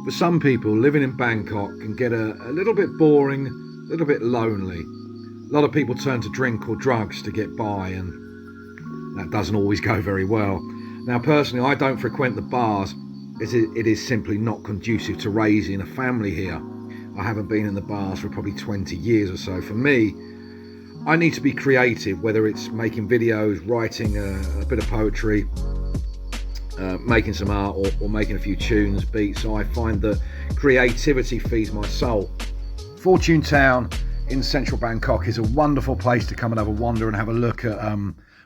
For some people, living in Bangkok can get a little bit boring, a little bit lonely. A lot of people turn to drink or drugs to get by, and that doesn't always go very well. Now, personally, I don't frequent the bars, as it is simply not conducive to raising a family here. I haven't been in the bars for probably 20 years or so. For me, I need to be creative, whether it's making videos, writing a bit of poetry, making some art, or making a few tunes, beats. So I find that creativity feeds my soul. Fortune Town in central Bangkok is a wonderful place to come and have a wander and have a look at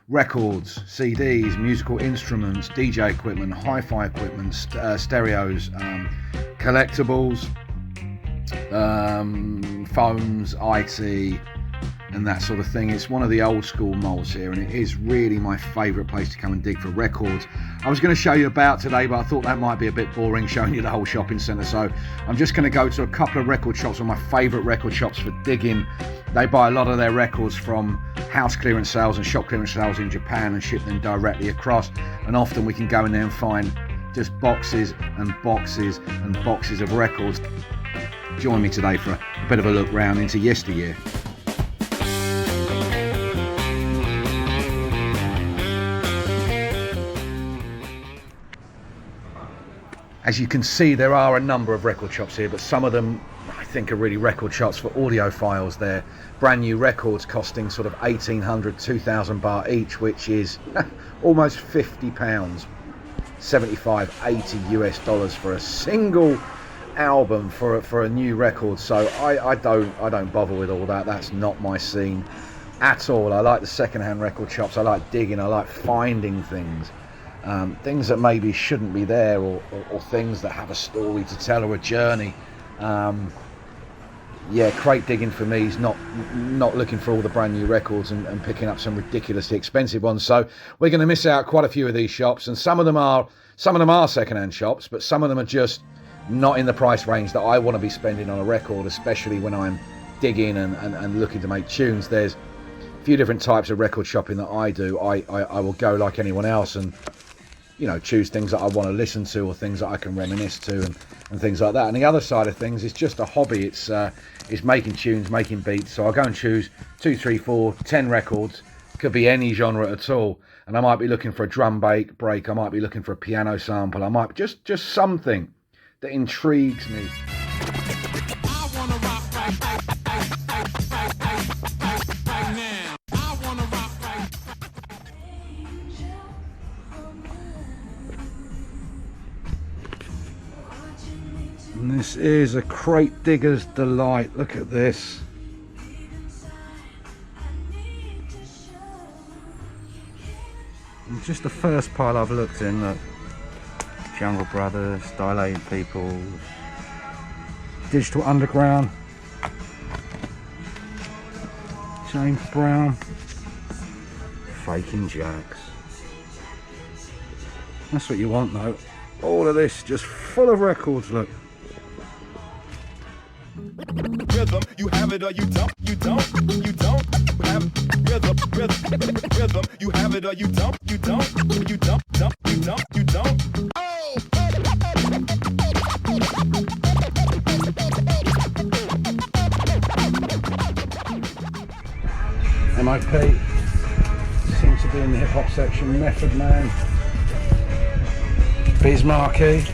records, CDs, musical instruments, DJ equipment, hi-fi equipment, stereos, collectibles, phones, IT, and that sort of thing. It's one of the old school malls here, and it is really my favourite place to come and dig for records. I was going to show you about today, but I thought that might be a bit boring showing you the whole shopping centre, so I'm just going to go to a couple of record shops, one of my favourite record shops for digging. They buy a lot of their records from house clearance sales and shop clearance sales in Japan and ship them directly across, and often we can go in there and find just boxes and boxes and boxes of records. Join me today for a bit of a look round into yesteryear. As you can see, there are a number of record shops here, but some of them I think are really record shops for audiophiles. They're brand new records costing sort of 1,800, 2,000 baht each, which is almost £50, 75, 80 US dollars for a single album for a new record. So I don't bother with all that. That's not my scene at all. I like the second-hand record shops. I like digging. I like finding things. Things that maybe shouldn't be there, or things that have a story to tell or a journey. Yeah, crate digging for me is not looking for all the brand new records and picking up some ridiculously expensive ones. So we're going to miss out quite a few of these shops, and some of them are second-hand shops, but some of them are just not in the price range that I want to be spending on a record, especially when I'm digging and looking to make tunes. There's a few different types of record shopping that I do. I will go like anyone else and, you know, choose things that I want to listen to or things that I can reminisce to and things like that. And the other side of things is just a hobby. It's making tunes, making beats. So I'll go and choose 2, 3, 4, 10 records. Could be any genre at all. And I might be looking for a drum break. I might be looking for a piano sample. I might just something that intrigues me. And this is a crate digger's delight. Look at this. And just the first pile I've looked in, look. Jungle Brothers, Dilated People, Digital Underground, James Brown, Faking Jacks. That's what you want though. All of this just full of records, look. Rhythm, you have it or you don't, you don't have rhythm, you have it or you don't, you don't. MOP seems to be in the hip hop section. Method Man, Bismarcky,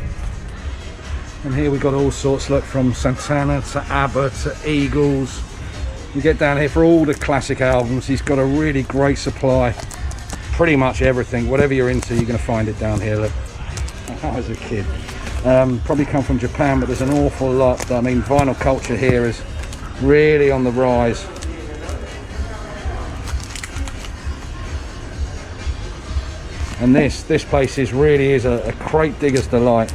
and here we got all sorts. Look, from Santana to ABBA to Eagles. You get down here for all the classic albums. He's got a really great supply. Pretty much everything, whatever you're into, you're going to find it down here. Look, I was a kid. Probably come from Japan, but there's an awful lot. I mean, vinyl culture here is really on the rise. And this place really is a crate digger's delight.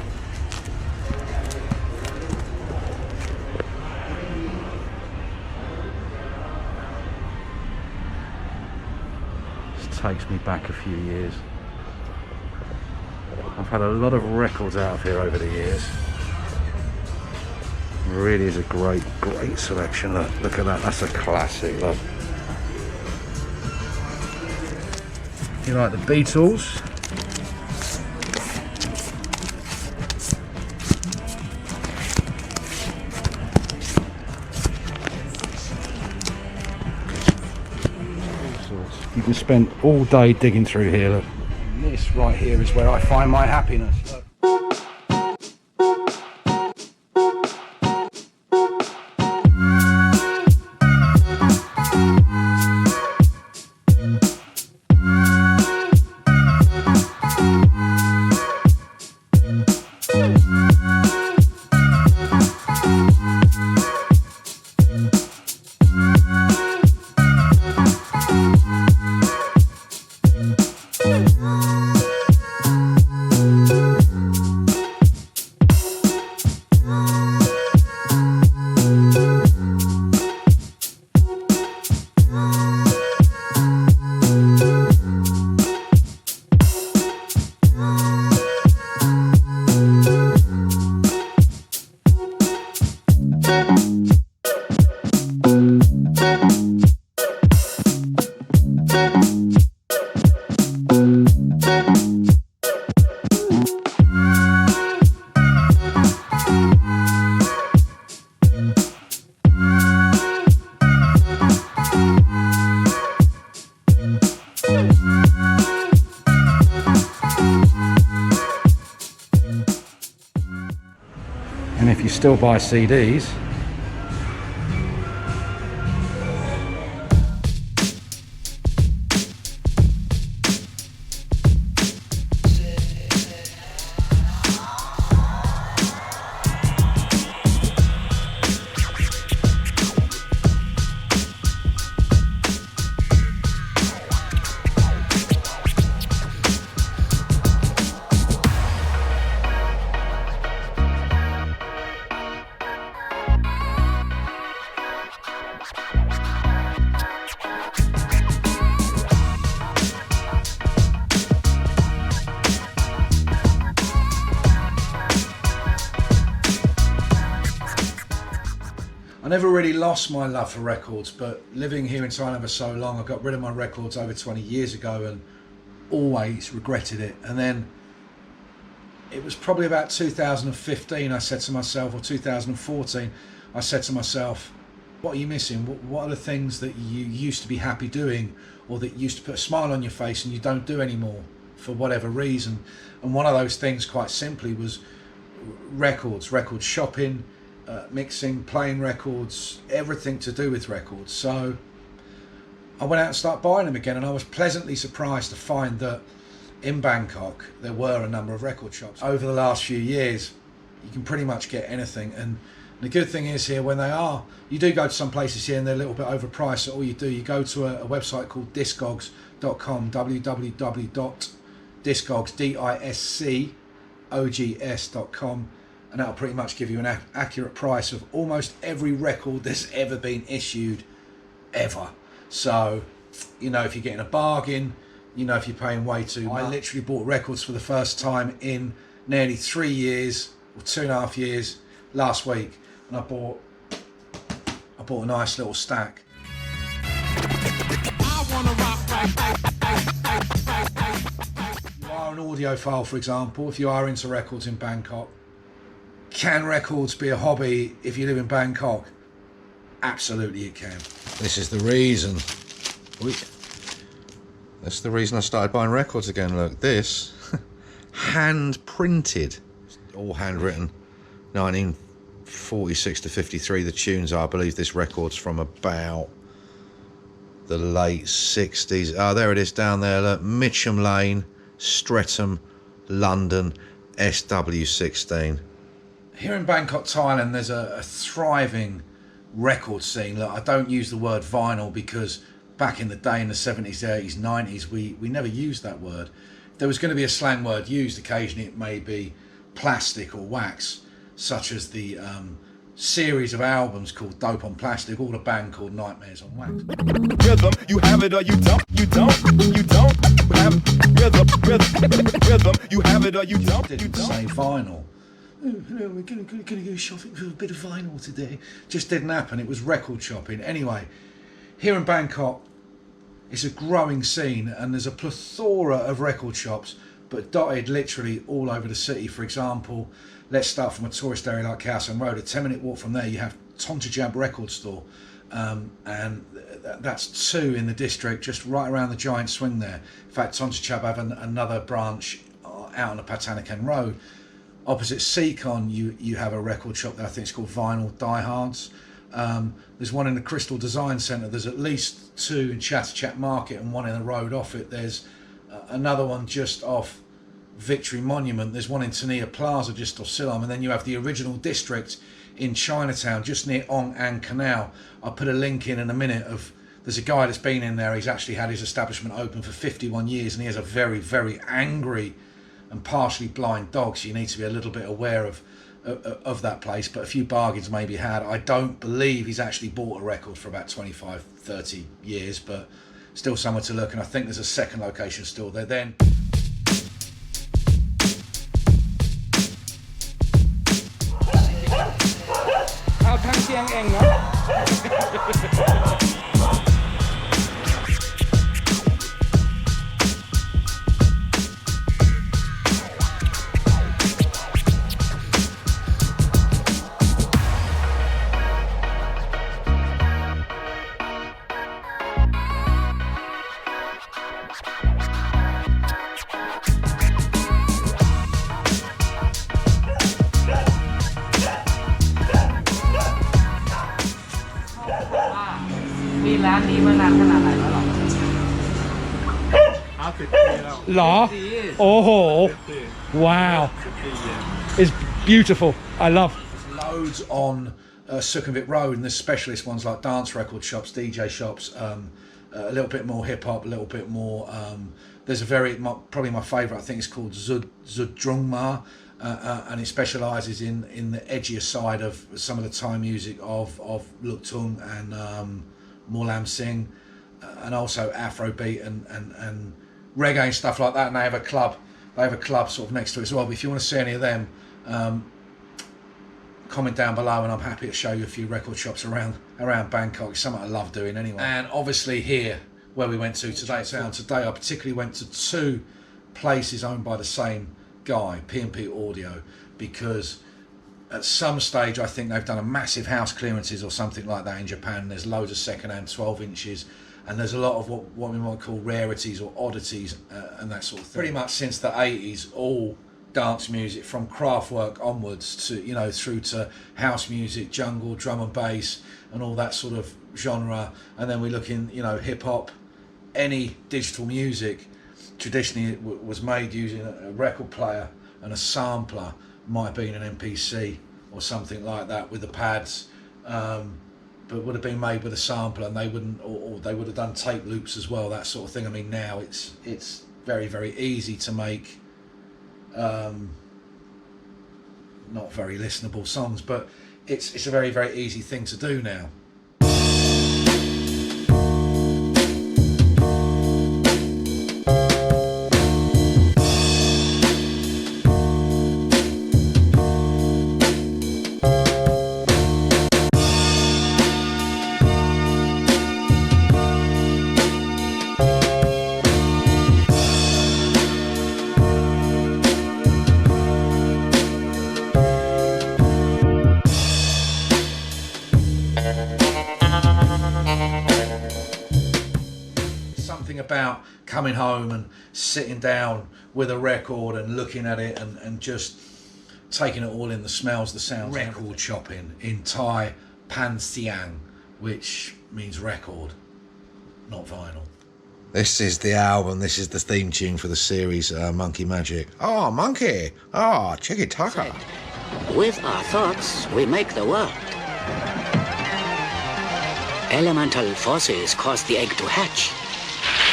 This takes me back a few years. I've had a lot of records out of here over the years. It really is a great selection. Look at that, that's a classic. Look. You like the Beatles? can spend all day digging through here. Look. And this right here is where I find my happiness. Look. And if you still buy CDs, I never really lost my love for records, but living here in Thailand for so long, I got rid of my records over 20 years ago and always regretted it. And then it was probably about 2015 I said to myself, or 2014, I said to myself, what are you missing? What are the things that you used to be happy doing, or that used to put a smile on your face and you don't do anymore for whatever reason? And one of those things, quite simply, was records, record shopping, mixing, playing records, everything to do with records. So I went out and started buying them again, and I was pleasantly surprised to find that in Bangkok there were a number of record shops. Over the last few years you can pretty much get anything, and the good thing is here, when they are, you do go to some places here and they're a little bit overpriced, so all you do, you go to a website called discogs.com, www.discogs.com, and that'll pretty much give you an accurate price of almost every record that's ever been issued ever. So, you know, if you're getting a bargain, you know, if you're paying way too much. I literally bought records for the first time in nearly 3 years, or 2.5 years, last week, and I bought a nice little stack. If you are an audiophile, for example, if you are into records in Bangkok, can records be a hobby if you live in Bangkok? Absolutely it can. This is the reason. That's the reason I started buying records again. Look, this hand printed, all handwritten, 1946 to 53. The tunes are, I believe this record's from about the late 60s. Oh, there it is down there. Look, Mitcham Lane, Streatham, London, SW16. Here in Bangkok, Thailand, there's a thriving record scene. Look, I don't use the word vinyl because back in the day, in the 70s, 80s, 90s, we never used that word. If there was going to be a slang word used, occasionally it may be plastic or wax, such as the series of albums called Dope on Plastic, or the band called Nightmares on Wax. Rhythm, you have it or you don't, you don't have rhythm, you have it or you don't. Didn't say vinyl. Oh, hello, we're going to go shopping for a bit of vinyl today. Just didn't happen. It was record shopping. Anyway, here in Bangkok, it's a growing scene, and there's a plethora of record shops, but dotted literally all over the city. For example, let's start from a tourist area like Khao San Road. A 10-minute walk from there, you have Tontajab Record Store. and that's 2 in the district, just right around the giant swing there. In fact, Tontichab have another branch out on the Patanakan Road. Opposite Seacon, you have a record shop there. I think it's called Vinyl Diehards. There's one in the Crystal Design Centre. There's at least 2 in Chatterchat Market and one in the road off it. There's another one just off Victory Monument. There's one in Tania Plaza just off Siloam, and then you have the original district in Chinatown just near Ong An Canal. I'll put a link in a minute of, there's a guy that's been in there. He's actually had his establishment open for 51 years and he has a very, very angry and partially blind dog, so you need to be a little bit aware of that place, but a few bargains may be had. I don't believe he's actually bought a record for about 25-30 years, but still somewhere to look, and I think there's a second location still there then. Oh, wow. It's beautiful. I love. Loads on Sukhumvit Road, and there's specialist ones like dance record shops, DJ shops, a little bit more hip hop, a little bit more. There's probably my favourite, I think it's called Zudrungma, and it specialises in the edgier side of some of the Thai music of Luktung and Morlam Singh, and also Afrobeat and reggae and stuff like that. And they have a club sort of next to it as well. But if you want to see any of them, comment down below and I'm happy to show you a few record shops around Bangkok. It's something I love doing anyway. And obviously here, where we went to today, I particularly went to 2 places owned by the same guy, P&P Audio, because at some stage I think they've done a massive house clearances or something like that in Japan. There's loads of second-hand 12 inches, and there's a lot of what we might call rarities or oddities and that sort of thing. Pretty much since the 80s, all dance music from Kraftwerk onwards to, you know, through to house music, jungle, drum and bass and all that sort of genre. And then we look in, you know, hip hop, any digital music traditionally was made using a record player and a sampler, might have been an MPC or something like that with the pads, but would have been made with a sampler, and they wouldn't, or they would have done tape loops as well, that sort of thing. I mean, now it's very, very easy to make not very listenable songs, but it's a very, very easy thing to do now. About coming home and sitting down with a record and looking at it and just taking it all in, the smells, the sounds. Record shopping in Thai, Pan Siang, which means record, not vinyl. This is the album, this is the theme tune for the series Monkey Magic. Oh, Monkey! Oh, Chiki Taka. With our thoughts, we make the world. Elemental forces caused the egg to hatch.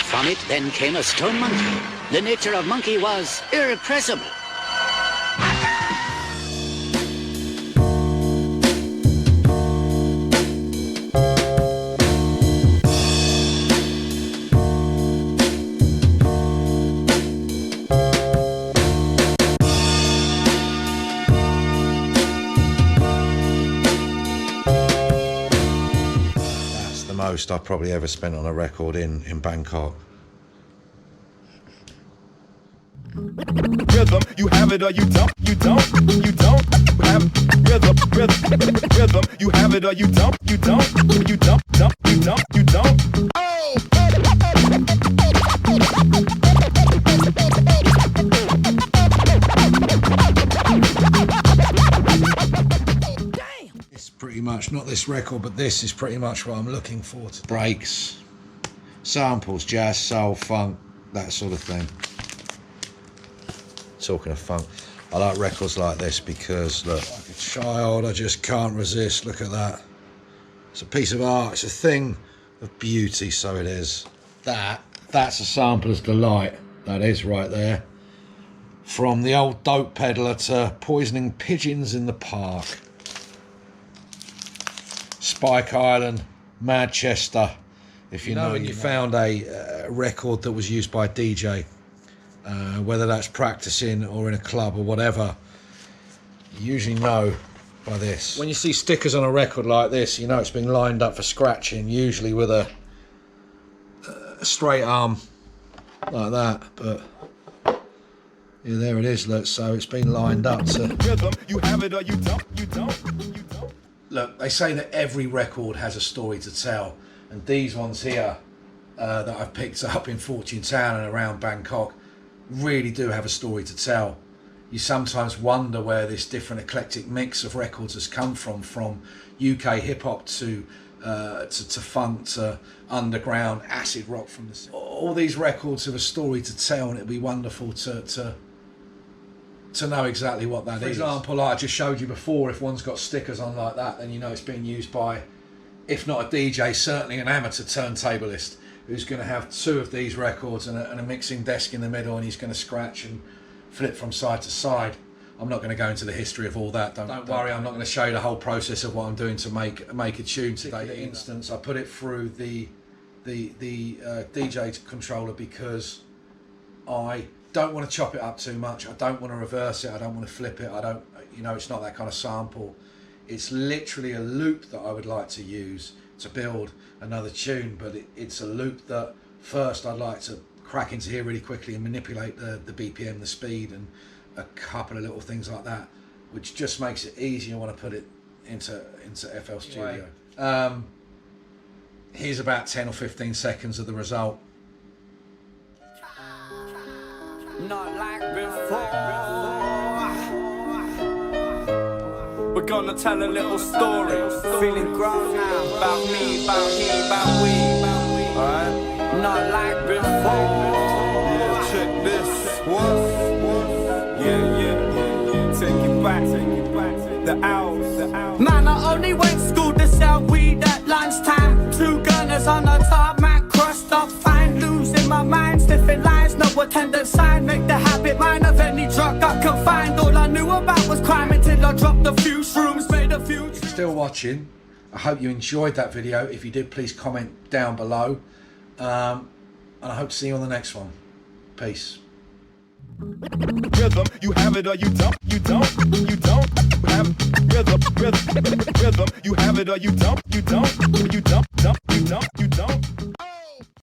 From it then came a stone monkey. The nature of monkey was irrepressible. That's the most I've probably ever spent on a record in Bangkok. Rhythm, you have it or you don't. You don't have rhythm. Rhythm, you have it or you don't. You don't. You don't. It's pretty much, not this record, but this is pretty much what I'm looking for. Breaks, samples, jazz, soul, funk, that sort of thing. Talking of funk, I like records like this because, look, like a child, I just can't resist. Look at that. It's a piece of art. It's a thing of beauty, so it is. That's a sampler's delight. That is right there. From the old dope peddler to poisoning pigeons in the park. Spike Island, Manchester. If you know, and you found a record that was used by a DJ, whether that's practicing or in a club or whatever, you usually know by this. When you see stickers on a record like this, you know it's been lined up for scratching, usually with a straight arm like that. But yeah, there it is. Look, so it's been lined up to. Rhythm, you have it or you don't. You don't. Look, they say that every record has a story to tell, and these ones here that I've picked up in Fortune Town and around Bangkok really do have a story to tell. You sometimes wonder where this different eclectic mix of records has come from UK hip hop to funk to underground acid rock. From the all these records have a story to tell, and it'd be wonderful to know exactly what that is. For example, like I just showed you before, if one's got stickers on like that, then you know it's being used by, if not a DJ, certainly an amateur turntablist who's going to have two of these records and a mixing desk in the middle, and he's going to scratch and flip from side to side. I'm not going to go into the history of all that. Don't worry, I'm not going to show you the whole process of what I'm doing to make a tune today. For instance, I put it through the DJ controller because I don't want to chop it up too much. I don't want to reverse it. I don't want to flip it. It's not that kind of sample. It's literally a loop that I would like to use to build another tune, but it's a loop that first I'd like to crack into here really quickly and manipulate the BPM, the speed, and a couple of little things like that, which just makes it easier when I put it into FL Studio. Here's about 10 or 15 seconds of the result. Not like before. We're gonna tell a little story. Feeling grown now. About me, about he, about we. Alright? Not like before. Yeah, check this. What? Yeah. Take it back. The owls. Man, I only went to school to sell weed at lunchtime. Two gunners on the tarmac, crossed up fine, losing my mind, sniffing lines, no attendance sign, make the habit mine of any drug I could find. All I knew about was crime until I dropped a few shrooms, made a few. If you're still watching, I hope you enjoyed that video. If you did, please comment down below, and I hope to see you on the next one. Peace. Rhythm, you have it or you don't. You don't have rhythm. Rhythm, you have it or you don't. You don't.